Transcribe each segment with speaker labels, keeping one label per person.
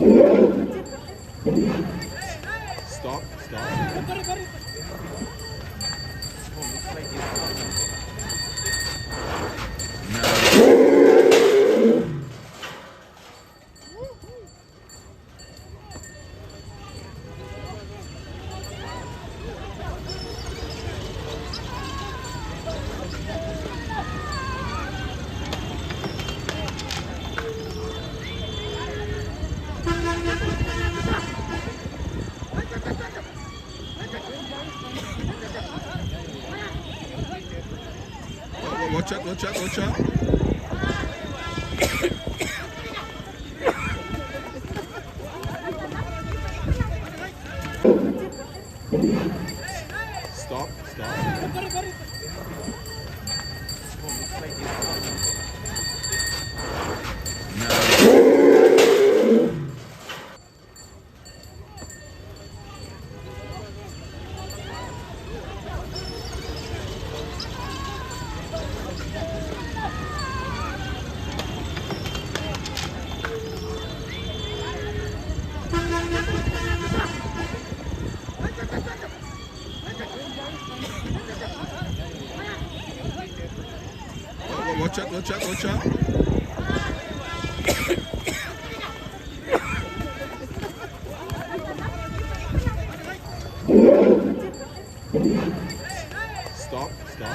Speaker 1: Stop, stop. Watch out, watch out, watch out. Stop, stop. Watch out, watch out, watch out. Stop, stop.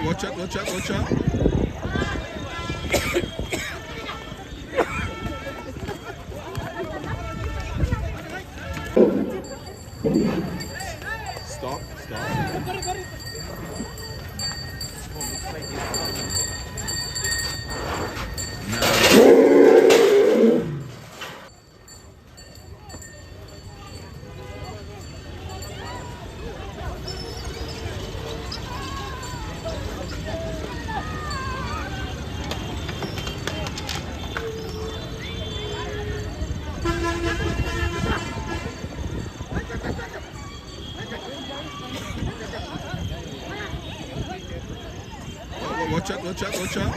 Speaker 1: Watch out, watch out, watch out. Stop, stop. Watch out, watch out, watch out.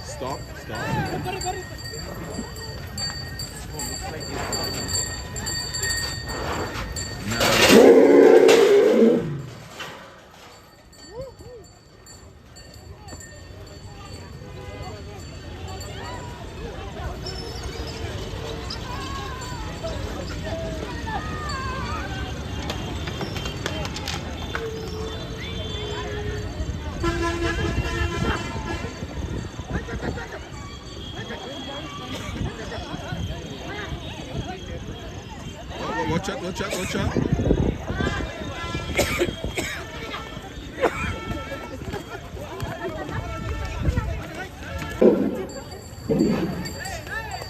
Speaker 1: Stop, stop. Watch out, watch out, watch out.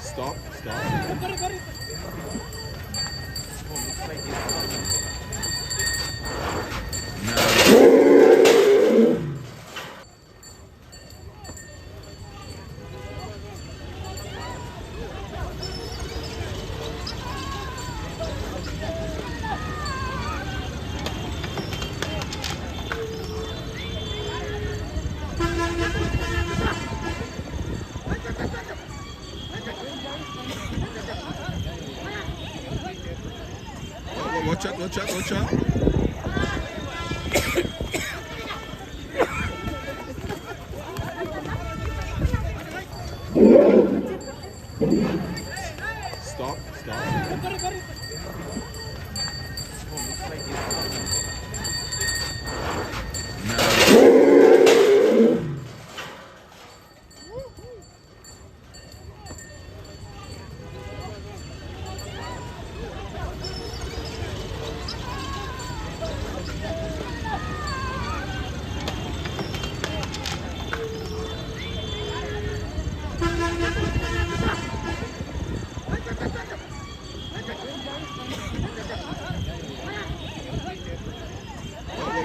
Speaker 1: Stop, stop. Watch out, watch out, watch out. Stop, stop.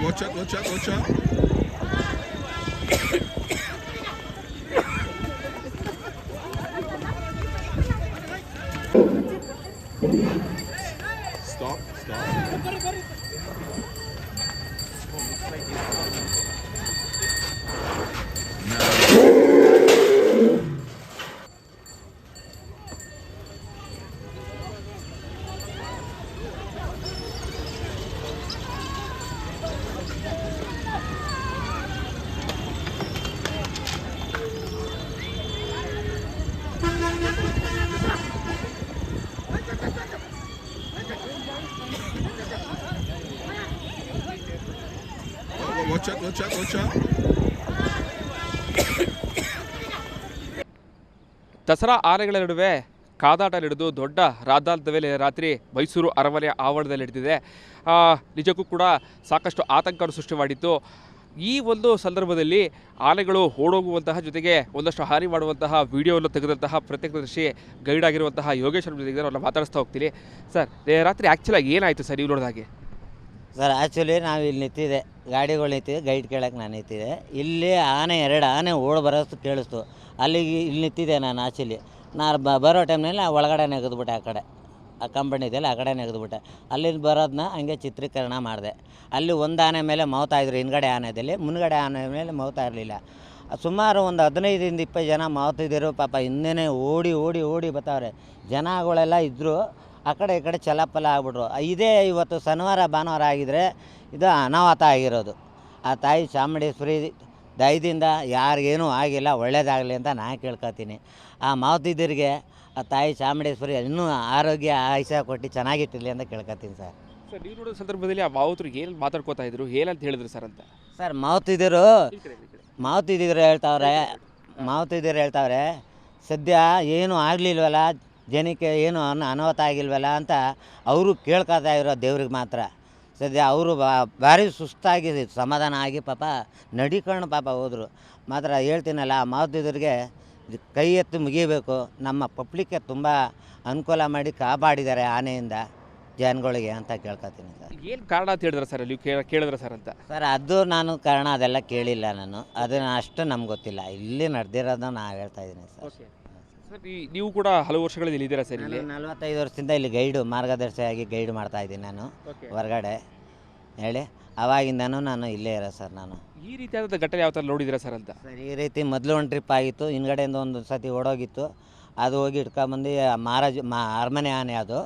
Speaker 1: Watch out, watch out, watch out. Stop, stop. Watch out, watch out, watch out.
Speaker 2: Dasara ಆನೆಗಳ ನಡುವೆ ಕಾದಾಟ ನಡೆದು ದೊಡ್ಡ ರಾದ್ದಾಂತದ ವೇಳೆ ರಾತ್ರಿ ಮೈಸೂರು ಅರಮನೆಯ ಆವರಣದಲ್ಲಿ ನಡೆದಿದೆ. ನಿಜಕ್ಕೂ ಕೂಡ ಸಾಕಷ್ಟು ಆತಂಕವನ್ನು ಸೃಷ್ಟಿ ಮಾಡಿತ್ತು. ಈ ಒಂದು ಸಂದರ್ಭದಲ್ಲಿ ಆನೆಗಳು ಓಡೋಗುವಂತಹ ಜೊತೆಗೆ ಒಂದಷ್ಟು ಹಾನಿ ಮಾಡುವಂತಹ ವಿಡಿಯೋವನ್ನು ತೆಗೆದಂತಹ ಪ್ರತ್ಯಕ್ಷದರ್ಶಿ ಗೈಡ್ ಆಗಿರುವಂತಹ ಯೋಗೇಶ್ ಅವ್ರ ಜೊತೆಗೆ ಅವ್ರನ್ನ ಮಾತಾಡಿಸ್ತಾ ಹೋಗ್ತೀನಿ. ಸರ್, ರಾತ್ರಿ ಆ್ಯಕ್ಚುಲಾಗಿ ಏನಾಯಿತು ಸರ್ ನೀವು ನೋಡಿದಾಗೆ?
Speaker 3: ಸರ್, ಆ್ಯಕ್ಚುಲಿ ನಾವು ಇಲ್ಲಿ ನಿಂತಿದ್ದೆ, ಗಾಡಿಗಳು ನಿಂತಿದ್ದೆ, ಗೈಡ್ ಕೇಳಕ್ಕೆ ನಾನು ನಿಂತಿದ್ದೆ. ಇಲ್ಲಿ ಎರಡು ಆನೆ ಓಡಿ ಬರೋಷ್ಟು ಕೇಳಿಸ್ತು. ಅಲ್ಲಿಗೆ ಇಲ್ಲಿ ನಿಂತಿದ್ದೆ ನಾನು. ಆ್ಯಕ್ಚುಲಿ ನಾನು ಬರೋ ಟೈಮ್ನಲ್ಲಿ ಒಳಗಡೆ ನೆಗೆದ್ಬಿಟ್ಟೆ. ಆ ಕಡೆ ಆ ಕಂಪನಿ ಇದೆಯಲ್ಲ, ಆ ಕಡೆ ನೆಗೆದ್ಬಿಟ್ಟೆ. ಅಲ್ಲಿಂದ ಬರೋದನ್ನ ಹಂಗೆ ಚಿತ್ರೀಕರಣ ಮಾಡಿದೆ. ಅಲ್ಲಿ ಒಂದು ಆನೆ ಮೇಲೆ ಮಾವ್ತಾಯಿದ್ರು, ಹಿಂದ್ಗಡೆ ಆನೆದಲ್ಲಿ. ಮುನ್ಗಡೆ ಆನೆ ಮೇಲೆ ಮಾವ್ತಾ ಇರಲಿಲ್ಲ. ಸುಮಾರು ಒಂದು 15-20 ಜನ ಮಾವ್ತಿದ್ದರು. ಪಾಪ ಹಿಂದೆನೇ ಓಡಿ ಓಡಿ ಓಡಿ ಬರ್ತಾವ್ರೆ. ಜನಗಳೆಲ್ಲ ಇದ್ದರು. ಆ ಕಡೆ ಈ ಕಡೆ ಚಲಪಲ ಆಗ್ಬಿಟ್ರು. ಇದೇ ಇವತ್ತು ಶನಿವಾರ ಭಾನುವಾರ ಆಗಿದ್ದರೆ ಇದು ಅನಾಹುತ ಆಗಿರೋದು. ಆ ತಾಯಿ ಚಾಮುಂಡೇಶ್ವರಿ ದಯದಿಂದ ಯಾರಿಗೇನೂ ಆಗಿಲ್ಲ, ಒಳ್ಳೇದಾಗಲಿ ಅಂತ ನಾನು ಕೇಳ್ಕೊತೀನಿ. ಆ ಮಾವತಿದ್ದರಿಗೆ ಆ ತಾಯಿ ಚಾಮುಂಡೇಶ್ವರಿ ಇನ್ನೂ ಆರೋಗ್ಯ ಆಯುಷ್ಯ ಕೊಟ್ಟು ಚೆನ್ನಾಗಿಟ್ಟಿರಲಿ ಅಂತ ಕೇಳ್ಕೊತೀನಿ ಸರ್.
Speaker 2: ಸರ್, ನೀವು ನೋಡೋ ಸಂದರ್ಭದಲ್ಲಿ ಆ ಮಾವತರು ಏನು ಮಾತಾಡ್ಕೋತಾ ಇದ್ರು, ಏನಂತ ಹೇಳಿದ್ರು ಸರ್ ಅಂತ?
Speaker 3: ಸರ್, ಮಾವತಿದ್ದರು ಹೇಳ್ತಾವ್ರೆ ಸದ್ಯ ಏನೂ ಆಗಲಿಲ್ವಲ್ಲ, ಜನಕ್ಕೆ ಏನು ಅನಾಹುತ ಆಗಿಲ್ವಲ್ಲ ಅಂತ ಅವರು ಕೇಳ್ಕೊತಾ ಇರೋ ದೇವ್ರಿಗೆ ಮಾತ್ರ. ಸದ್ಯ ಅವರು ಭಾರಿ ಸುಸ್ತಾಗಿ ಸಮಾಧಾನ ಆಗಿ ಪಾಪ ನಡಿಕೊಂಡು ಪಾಪ ಹೋದರು. ಮಾತ್ರ ಹೇಳ್ತೀನಲ್ಲ, ಆ ಮಾವತಿದ್ರಿಗೆ ಕೈ ಎತ್ತು ಮುಗಿಬೇಕು. ನಮ್ಮ ಪಬ್ಲಿಕ್ಗೆ ತುಂಬ ಅನುಕೂಲ ಮಾಡಿ ಕಾಪಾಡಿದ್ದಾರೆ ಆನೆಯಿಂದ ಜನಗಳಿಗೆ ಅಂತ ಕೇಳ್ಕೊತೀನಿ ಸರ್.
Speaker 2: ಏನು ಕಾರಣ ಅಂತ ಹೇಳಿದ್ರೆ ಸರ್, ನೀವು ಕೇಳಿದ್ರೆ ಸರ್ ಅಂತ?
Speaker 3: ಸರ್, ಅದು ನಾನು ಕಾರಣ ಅದೆಲ್ಲ ಕೇಳಿಲ್ಲ ನಾನು. ಅದನ್ನು ಅಷ್ಟು ನಮ್ಗೆ ಗೊತ್ತಿಲ್ಲ. ಇಲ್ಲಿ ನಡೆದಿರೋದನ್ನ ನಾನು ಹೇಳ್ತಾ ಇದ್ದೀನಿ ಸರ್.
Speaker 2: ಸರ್, ನೀವು ಕೂಡ ಹಲವು ವರ್ಷಗಳಲ್ಲಿ ಇಲ್ಲಿದ್ದೀರಾ ಸರ್? ಇಲ್ಲಿ
Speaker 3: 45 ವರ್ಷದಿಂದ ಇಲ್ಲಿ ಗೈಡು, ಮಾರ್ಗದರ್ಶಿಯಾಗಿ ಗೈಡ್ ಮಾಡ್ತಾಯಿದ್ದೀನಿ ನಾನು ಹೊರಗಡೆ ಹೇಳಿ. ಅವಾಗಿಂದನೂ ನಾನು ಇಲ್ಲೇ ಇರೋ ಸರ್. ನಾನು
Speaker 2: ಈ ರೀತಿಯಾದ ಘಟನೆ ಯಾವ ಥರ ನೋಡಿದ್ದೀರಾ ಸರ್ ಅಂತ?
Speaker 3: ಸರ್, ಈ ರೀತಿ ಮೊದಲು ಒಂದು ಟ್ರಿಪ್ ಆಗಿತ್ತು. ಹಿಂದ್ಗಡೆಯಿಂದ ಒಂದು ಸತಿ ಓಡೋಗಿತ್ತು. ಅದು ಹೋಗಿ ಇಟ್ಕೊಂಬಂದು ಅರಮನೆ ಆನೆ ಅದು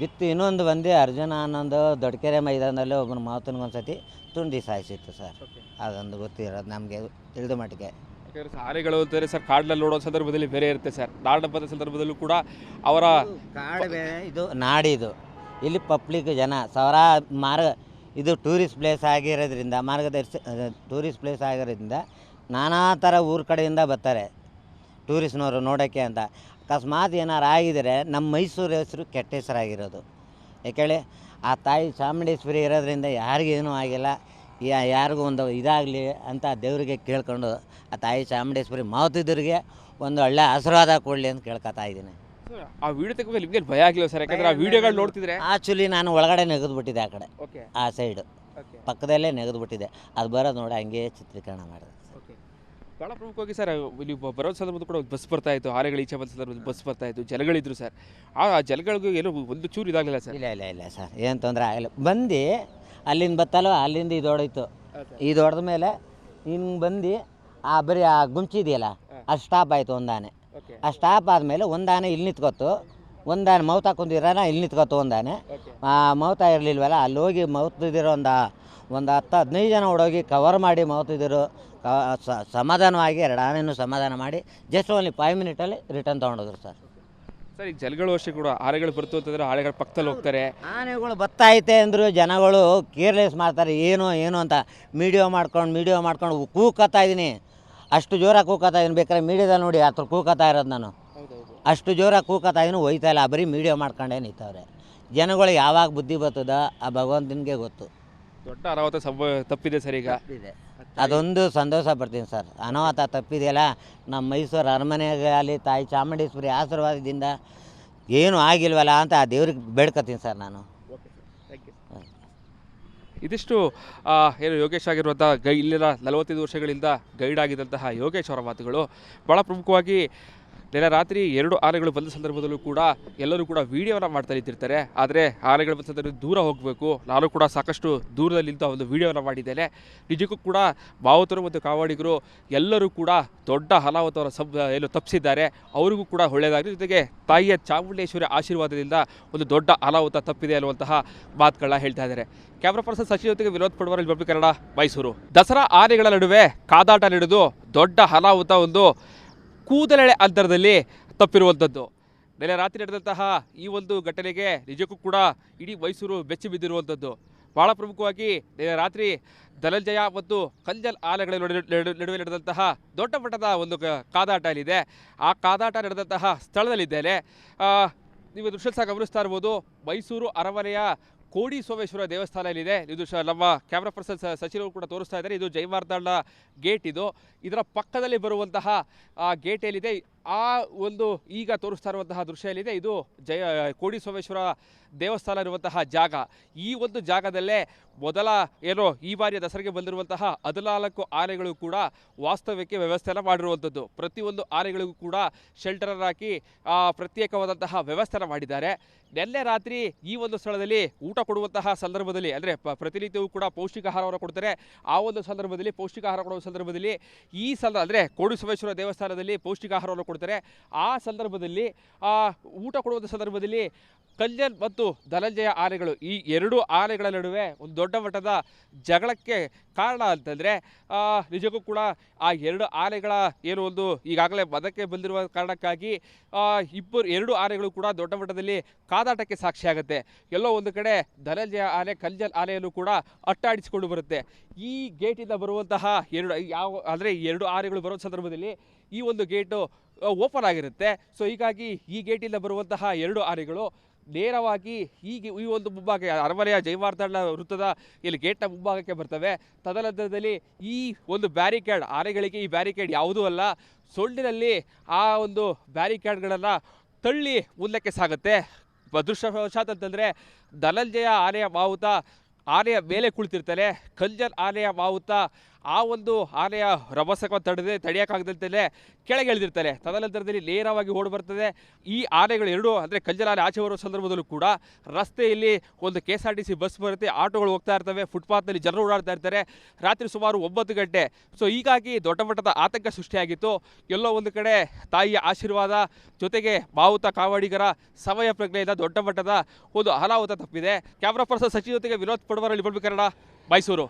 Speaker 3: ಬಿತ್ತು. ಇನ್ನೊಂದು ಬಂದು ಅರ್ಜುನ ಅನ್ನೊಂದು ದೊಡ್ಡಕೆರೆ ಮೈದಾನದಲ್ಲಿ ಒಬ್ಬನ ಮಾತನಿಗೊಂದು ಸತಿ ತುಂಡಿ ಸಾಯಿಸಿತ್ತು ಸರ್. ಅದೊಂದು ಗೊತ್ತಿರೋದು ನಮಗೆ ತಿಳಿದ ಮಟ್ಟಿಗೆ.
Speaker 2: ಯಾಕಂದರೆ ಆನೆಗಳು ಅಂತಂದರೆ ಸರ್ ಕಾಡಿನಲ್ಲಿ ನೋಡೋ ಸಂದರ್ಭದಲ್ಲಿ ಬೇರೆ ಇರುತ್ತೆ ಸರ್. ನಾಡಹಬ್ಬದ ಸಂದರ್ಭದಲ್ಲೂ ಕೂಡ ಅವರ
Speaker 3: ಕಾಡು ಬೇರೆ, ಇದು ನಾಡಿದು. ಇಲ್ಲಿ ಪಬ್ಲಿಕ್ ಜನ ಇದು ಟೂರಿಸ್ಟ್ ಪ್ಲೇಸ್ ಆಗಿರೋದ್ರಿಂದ, ಟೂರಿಸ್ಟ್ ಪ್ಲೇಸ್ ಆಗಿರೋದ್ರಿಂದ ನಾನಾ ಥರ ಊರ ಕಡೆಯಿಂದ ಬರ್ತಾರೆ ಟೂರಿಸ್ಟ್ನವರು ನೋಡೋಕ್ಕೆ ಅಂತ. ಅಕಸ್ಮಾತ್ ಏನಾರು ಆಗಿದರೆ ನಮ್ಮ ಮೈಸೂರು ಹೆಸರು ಕೆಟ್ಟ ಹೆಸರಾಗಿರೋದು. ಯಾಕೇಳಿ, ಆ ತಾಯಿ ಚಾಮುಂಡೇಶ್ವರಿ ಇರೋದ್ರಿಂದ ಯಾರಿಗೇನೂ ಆಗಿಲ್ಲ, ಯಾರಿಗೂ ಒಂದು ಇದಾಗಲಿ ಅಂತ ದೇವರಿಗೆ ಕೇಳ್ಕೊಂಡು ಆ ತಾಯಿ ಚಾಮುಂಡೇಶ್ವರಿ ಮಾವತಿದ್ದರಿಗೆ ಒಂದು ಒಳ್ಳೆ ಆಶೀರ್ವಾದ ಕೊಡಲಿ ಅಂತ ಕೇಳ್ಕೊತಾ ಇದ್ದೀನಿ.
Speaker 2: ಆ ವಿಡಿಯೋ ತೆಗೆದು ನಿಮಗೆ ಭಯ ಆಗಿಲ್ಲ ಸರ್? ಯಾಕಂದರೆ ಆ ವಿಡಿಯೋಗಳು ನೋಡ್ತಿದ್ರೆ
Speaker 3: ಆ್ಯಕ್ಚುಲಿ ನಾನು ಒಳಗಡೆ ನೆಗೆದ್ಬಿಟ್ಟಿದ್ದೆ. ಆ ಕಡೆ ಆ ಸೈಡು ಪಕ್ಕದಲ್ಲೇ ನೆಗೆದ್ಬಿಟ್ಟಿದೆ. ಅದು ಬರೋದು ನೋಡಿ ಹಂಗೆ ಚಿತ್ರೀಕರಣ ಮಾಡಿದೆ.
Speaker 2: ಭಾಳ ಪ್ರಮುಖವಾಗಿ ಸರ್, ನೀವು ಬರೋ ಸಂದರ್ಭದ ಕೂಡ ಬಸ್ ಬರ್ತಾಯಿತ್ತು, ಆನೆಗಳು ಈಚೆ ಬಂದ ಸಂದರ್ಭದಲ್ಲಿ ಬಸ್ ಬರ್ತಾಯಿತ್ತು, ಜನಗಳಿದ್ರು ಸರ್. ಆ ಜನಗಳಿಗೂ ಏನೋ ಒಂದು ಚೂರು ಇದಾಗಲಿಲ್ಲ ಸರ್?
Speaker 3: ಇಲ್ಲ ಸರ್, ಏನು ತೊಂದರೆ ಆಗಿಲ್ಲ. ಬಂದು ಅಲ್ಲಿಂದ ಬತ್ತಲ್ವ, ಅಲ್ಲಿಂದ ಇದು ಹೊಡೋಯ್ತು. ಇದು ಹೊಡೆದ ಮೇಲೆ ಹಿಂಗೆ ಬಂದು ಬರೀ ಆ ಗುಂಚಿದೆಯಲ್ಲ, ಅದು ಸ್ಟಾಪ್ ಆಯಿತು. ಒಂದಾನೆ ಆ ಸ್ಟಾಪ್ ಆದಮೇಲೆ ಒಂದಾನೆ ಇಲ್ಲಿ ನಿಂತ್ಕೊತು, ಒಂದಾನೆ ಮೌತ ಹಾಕೊಂಡಿರೋಣ ಇಲ್ಲಿ ನಿಂತ್ಕೊತು. ಒಂದಾನೆ ಮೌತ ಇರಲಿಲ್ವಲ್ಲ, ಅಲ್ಲಿ ಹೋಗಿ ಮೌತಿದಿರೋ ಒಂದು 10-15 ಜನ ಹೊಡೋಗಿ ಕವರ್ ಮಾಡಿ ಮೌತಿದ್ರು. ಸಮಾಧಾನವಾಗಿ 2 ಆನೆನೂ ಸಮಾಧಾನ ಮಾಡಿ ಜಸ್ಟ್ ಓನ್ಲಿ 5 ಮಿನಿಟಲ್ಲಿ ರಿಟರ್ನ್ ತೊಗೊಂಡೋದ್ರು ಸರ್.
Speaker 2: ಸರ್, ಈಗ ಜನಗಳು ಅಷ್ಟೇ ಕೂಡ ಆನೆಗಳು ಬರ್ತು ಅಂತಂದರೆ ಆನೆಗಳ ಪಕ್ಕದಲ್ಲಿ ಹೋಗ್ತಾರೆ.
Speaker 3: ಆನೆಗಳು ಬತ್ತೈತೆ ಅಂದರು ಜನಗಳು ಕೇರ್ಲೆಸ್ ಮಾಡ್ತಾರೆ. ಏನು ಅಂತ ಮೀಡಿಯೋ ಮಾಡ್ಕೊಂಡು ಕೂಗ್ತಾ ಇದ್ದೀನಿ. ಅಷ್ಟು ಜೋರಾಗಿ ಕೂಗ್ತಾ ಇದ್ದೀನಿ. ಬೇಕಾದ್ರೆ ಮೀಡಿಯಾದಲ್ಲಿ ನೋಡಿ ಹತ್ರ ಕೂಗ್ತಾ ಇರೋದು ನಾನು. ಅಷ್ಟು ಜೋರಾಗಿ ಕೂಗ್ತಾ ಇದ್ದೀನಿ. ಹೋಯ್ತಾ ಇಲ್ಲ, ಬರೀ ಮೀಡಿಯೋ ಮಾಡ್ಕೊಂಡೇ ನಿಂತವ್ರೆ. ಜನಗಳು ಯಾವಾಗ ಬುದ್ಧಿ ಬರ್ತದ ಆ ಭಗವಂತನಿಗೆ ಗೊತ್ತು.
Speaker 2: ದೊಡ್ಡ ಅನಾಹುತ ತಪ್ಪಿದೆ ಸರ್. ಈಗ
Speaker 3: ಅದೊಂದು ಸಂತೋಷ ಪಡ್ತೀನಿ ಸರ್. ಅನಾಹುತ ತಪ್ಪಿದೆಯಲ್ಲ, ನಮ್ಮ ಮೈಸೂರು ಅರಮನೆಯಲ್ಲಿ ತಾಯಿ ಚಾಮುಂಡೇಶ್ವರಿ ಆಶೀರ್ವಾದದಿಂದ ಏನೂ ಆಗಿಲ್ವಲ್ಲ ಅಂತ ಆ ದೇವ್ರಿಗೆ ಬೇಡ್ಕೊತೀನಿ ಸರ್ ನಾನು.
Speaker 2: ಇದಿಷ್ಟು ಏನು ಯೋಗೇಶ್ ಆಗಿರುವಂಥ ಇಲ್ಲಿನ 45 ವರ್ಷಗಳಿಂದ ಗೈಡ್ ಆಗಿದ್ದಂತಹ ಯೋಗೇಶ್ ಅವರ ಮಾತುಗಳು. ಭಾಳ ಪ್ರಮುಖವಾಗಿ ನೆಲ ರಾತ್ರಿ 2 ಆನೆಗಳು ಬಂದ ಸಂದರ್ಭದಲ್ಲೂ ಕೂಡ ಎಲ್ಲರೂ ಕೂಡ ವಿಡಿಯೋನ ಮಾಡ್ತಾ ನಿಂತಿರ್ತಾರೆ. ಆದರೆ ಆನೆಗಳು ಬಂದ ಸಂದರ್ಭದಲ್ಲಿ ದೂರ ಹೋಗಬೇಕು. ನಾನು ಕೂಡ ಸಾಕಷ್ಟು ದೂರದಲ್ಲಿಂದ ಒಂದು ವಿಡಿಯೋನ ಮಾಡಿದ್ದೇನೆ. ನಿಜಕ್ಕೂ ಕೂಡ ಮಾವುತರು ಮತ್ತು ಕಾವಾಡಿಗರು ಎಲ್ಲರೂ ಕೂಡ ದೊಡ್ಡ ಅನಾಹುತವರ ಏನು ತಪ್ಪಿಸಿದ್ದಾರೆ. ಅವರಿಗೂ ಕೂಡ ಒಳ್ಳೆಯದಾಗಲಿ, ಜೊತೆಗೆ ತಾಯಿಯ ಚಾಮುಂಡೇಶ್ವರಿ ಆಶೀರ್ವಾದದಿಂದ ಒಂದು ದೊಡ್ಡ ಅನಾಹುತ ತಪ್ಪಿದೆ ಅನ್ನುವಂತಹ ಮಾತುಗಳನ್ನ ಹೇಳ್ತಾ ಇದ್ದಾರೆ. ಕ್ಯಾಮ್ರಾ ಪರ್ಸನ್ ಸಚಿನ್ ಜೊತೆಗೆ ವಿನೋದ್ ಪಡ್ವಾರ್, ರಿಪಬ್ಲಿಕ್ ಕನ್ನಡ, ಮೈಸೂರು. ದಸರಾ ಆನೆಗಳ ನಡುವೆ ಕಾದಾಟ ನಡೆದು ದೊಡ್ಡ ಅನಾಹುತ ಒಂದು ಕೂದಲೆಳೆ ಅಂತರದಲ್ಲಿ ತಪ್ಪಿರುವಂಥದ್ದು. ನೆಲೆ ರಾತ್ರಿ ನಡೆದಂತಹ ಈ ಒಂದು ಘಟನೆಗೆ ನಿಜಕ್ಕೂ ಕೂಡ ಇಡೀ ಮೈಸೂರು ಬೆಚ್ಚಿ ಬಿದ್ದಿರುವಂಥದ್ದು. ಭಾಳ ಪ್ರಮುಖವಾಗಿ ರಾತ್ರಿ ಧನಂಜಯ ಮತ್ತು ಕಂಜಲ್ ಆನೆಗಳ ನಡುವೆ ನಡೆದಂತಹ ದೊಡ್ಡ ಮಟ್ಟದ ಒಂದು ಕಾದಾಟ ಇದೆ. ಆ ಕಾದಾಟ ನಡೆದಂತಹ ಸ್ಥಳದಲ್ಲಿದ್ದೇನೆ. ನೀವು ದೃಶ್ಯ ಸಹ ಗಮನಿಸ್ತಾ ಇರ್ಬೋದು. ಮೈಸೂರು ಅರಮನೆಯ ಕೋಡಿ ಸೋಮೇಶ್ವರ ದೇವಸ್ಥಾನ ಇಲ್ಲಿದೆ. ಇದು ನಮ್ಮ ಕ್ಯಾಮ್ರಾ ಪರ್ಸನ್ ಸಚಿನ್ ಅವರು ಕೂಡ ತೋರಿಸ್ತಾ ಇದ್ದಾರೆ. ಇದು ಜಯಮಾರ್ತಾಂಡ ಗೇಟ್. ಇದರ ಪಕ್ಕದಲ್ಲಿ ಬರುವಂತಹ ಗೇಟ್ ಏನಿದೆ, ಆ ಒಂದು ಈಗ ತೋರಿಸ್ತಾ ಇರುವಂತಹ ದೃಶ್ಯ ಏನಿದೆ, ಇದು ಕೋಡಿ ಸೋಮೇಶ್ವರ ದೇವಸ್ಥಾನ ಇರುವಂತಹ ಜಾಗ. ಈ ಒಂದು ಜಾಗದಲ್ಲೇ ಏನೋ ಈ ಬಾರಿಯ ದಸರೆಗೆ ಬಂದಿರುವಂತಹ 14 ಆನೆಗಳು ಕೂಡ ವಾಸ್ತವ್ಯಕ್ಕೆ ವ್ಯವಸ್ಥೆಯನ್ನು ಮಾಡಿರುವಂಥದ್ದು. ಪ್ರತಿಯೊಂದು ಆನೆಗಳಿಗೂ ಕೂಡ ಶೆಲ್ಟರ್ ಹಾಕಿ ಪ್ರತ್ಯೇಕವಾದಂತಹ ವ್ಯವಸ್ಥೆಯನ್ನು ಮಾಡಿದ್ದಾರೆ. ನಿನ್ನೆ ರಾತ್ರಿ ಈ ಒಂದು ಸ್ಥಳದಲ್ಲಿ ಊಟ ಕೊಡುವಂತಹ ಸಂದರ್ಭದಲ್ಲಿ, ಅಂದರೆ ಪ್ರತಿನಿತ್ಯವೂ ಕೂಡ ಪೌಷ್ಟಿಕ ಆಹಾರವನ್ನು ಕೊಡ್ತಾರೆ. ಆ ಒಂದು ಸಂದರ್ಭದಲ್ಲಿ ಪೌಷ್ಟಿಕ ಆಹಾರ ಕೊಡುವ ಸಂದರ್ಭದಲ್ಲಿ ಅಂದರೆ ಕೋಡಿ ಸೋಮೇಶ್ವರ ದೇವಸ್ಥಾನದಲ್ಲಿ ಪೌಷ್ಟಿಕ ಆಹಾರವನ್ನು ಕೊಡ್ತಾರೆ. ಆ ಸಂದರ್ಭದಲ್ಲಿ ಊಟ ಕೊಡುವಂಥ ಸಂದರ್ಭದಲ್ಲಿ ಕಂಜನ್ ಮತ್ತು ಧನಂಜಯ ಆನೆಗಳು, ಈ 2 ಆನೆಗಳ ನಡುವೆ ಒಂದು ದೊಡ್ಡ ಮಟ್ಟದ ಜಗಳಕ್ಕೆ ಕಾರಣ ಅಂತಂದರೆ ನಿಜಕ್ಕೂ ಕೂಡ ಆ 2 ಆನೆಗಳ ಏನು ಒಂದು ಈಗಾಗಲೇ ಮದಕ್ಕೆ ಬಂದಿರುವ ಕಾರಣಕ್ಕಾಗಿ 2 ಆನೆಗಳು ಕೂಡ ದೊಡ್ಡ ಮಟ್ಟದಲ್ಲಿ ಕಾದಾಟಕ್ಕೆ ಸಾಕ್ಷಿಯಾಗುತ್ತೆ. ಎಲ್ಲೋ ಒಂದು ಕಡೆ ಧನಂಜಯ ಆನೆ ಕಂಜಲ್ ಆನೆಯನ್ನು ಕೂಡ ಅಟ್ಟಾಡಿಸಿಕೊಂಡು ಬರುತ್ತೆ. ಈ ಗೇಟಿಂದ ಬರುವಂತಹ 2 ಆನೆಗಳು ಬರೋ ಸಂದರ್ಭದಲ್ಲಿ ಈ ಒಂದು ಗೇಟು ಓಪನ್ ಆಗಿರುತ್ತೆ. ಸೊ ಹೀಗಾಗಿ ಈ ಗೇಟಿಂದ ಬರುವಂತಹ 2 ಆನೆಗಳು ನೇರವಾಗಿ ಈ ಒಂದು ಮುಂಭಾಗ ಅರಮನೆಯ ಜಯಮಾರ್ತಾಂಡ ವೃತ್ತದ ಇಲ್ಲಿ ಗೇಟ್ನ ಮುಂಭಾಗಕ್ಕೆ ಬರ್ತವೆ. ತದನಂತರದಲ್ಲಿ ಈ ಒಂದು ಬ್ಯಾರಿಕೇಡ್, ಆನೆಗಳಿಗೆ ಈ ಬ್ಯಾರಿಕೇಡ್ ಯಾವುದೂ ಅಲ್ಲ, ಸೊಳ್ಳಿನಲ್ಲಿ ಆ ಒಂದು ಬ್ಯಾರಿಕೇಡ್ಗಳನ್ನು ತಳ್ಳಿ ಮುಂದಕ್ಕೆ ಸಾಗುತ್ತೆ. ಅದೃಷ್ಟವಶಾತ್ ಅಂತಂದರೆ ಧನಂಜಯ ಆನೆಯ ಮಾವುತ ಆನೆಯ ಮೇಲೆ ಕುಳಿತಿರ್ತಾನೆ. ಕಂಜಲ್ ಆನೆಯ ಮಾವುತ ಆ ಒಂದು ಆನೆಯ ರಭಸಕ್ಕೆ ತಡೆಯೋಕ್ಕಾಗದಂತೆ ಕೆಳಗೆ ಇಳಿದಿರ್ತಾರೆ. ತದನಂತರದಲ್ಲಿ ನೇರವಾಗಿ ಓಡಿ ಬರ್ತದೆ. ಈ ಆನೆಗಳು 2 ಅಂದರೆ ಕಂಜಲ್ ಆನೆ ಆಚೆ ಬರುವ ಸಂದರ್ಭದಲ್ಲೂ ಕೂಡ ರಸ್ತೆಯಲ್ಲಿ ಒಂದು KSRTC ಬಸ್ ಬರುತ್ತೆ, ಆಟೋಗಳು ಹೋಗ್ತಾ ಇರ್ತವೆ, ಫುಟ್ಪಾತ್ನಲ್ಲಿ ಜನರು ಓಡಾಡ್ತಾ ಇರ್ತಾರೆ. ರಾತ್ರಿ ಸುಮಾರು 9 ಗಂಟೆ. ಸೊ ಹೀಗಾಗಿ ದೊಡ್ಡ ಮಟ್ಟದ ಆತಂಕ ಸೃಷ್ಟಿಯಾಗಿತ್ತು. ಎಲ್ಲೋ ಒಂದು ಕಡೆ ತಾಯಿಯ ಆಶೀರ್ವಾದ ಜೊತೆಗೆ ಮಾವುತ ಕಾವಾಡಿಗರ ಸಮಯ ಪ್ರಜ್ಞೆಯಿಂದ ದೊಡ್ಡ ಮಟ್ಟದ ಒಂದು ಅನಾಹುತ ತಪ್ಪಿದೆ. ಕ್ಯಾಮ್ರಾ ಪರ್ಸನ್ ಸಚಿನ್ ಜೊತೆಗೆ ವಿನೋದ್ ಪಡ್ವಾರ್, ರಿಪಬ್ಲಿಕ್ ಕನ್ನಡ, ಮೈಸೂರು.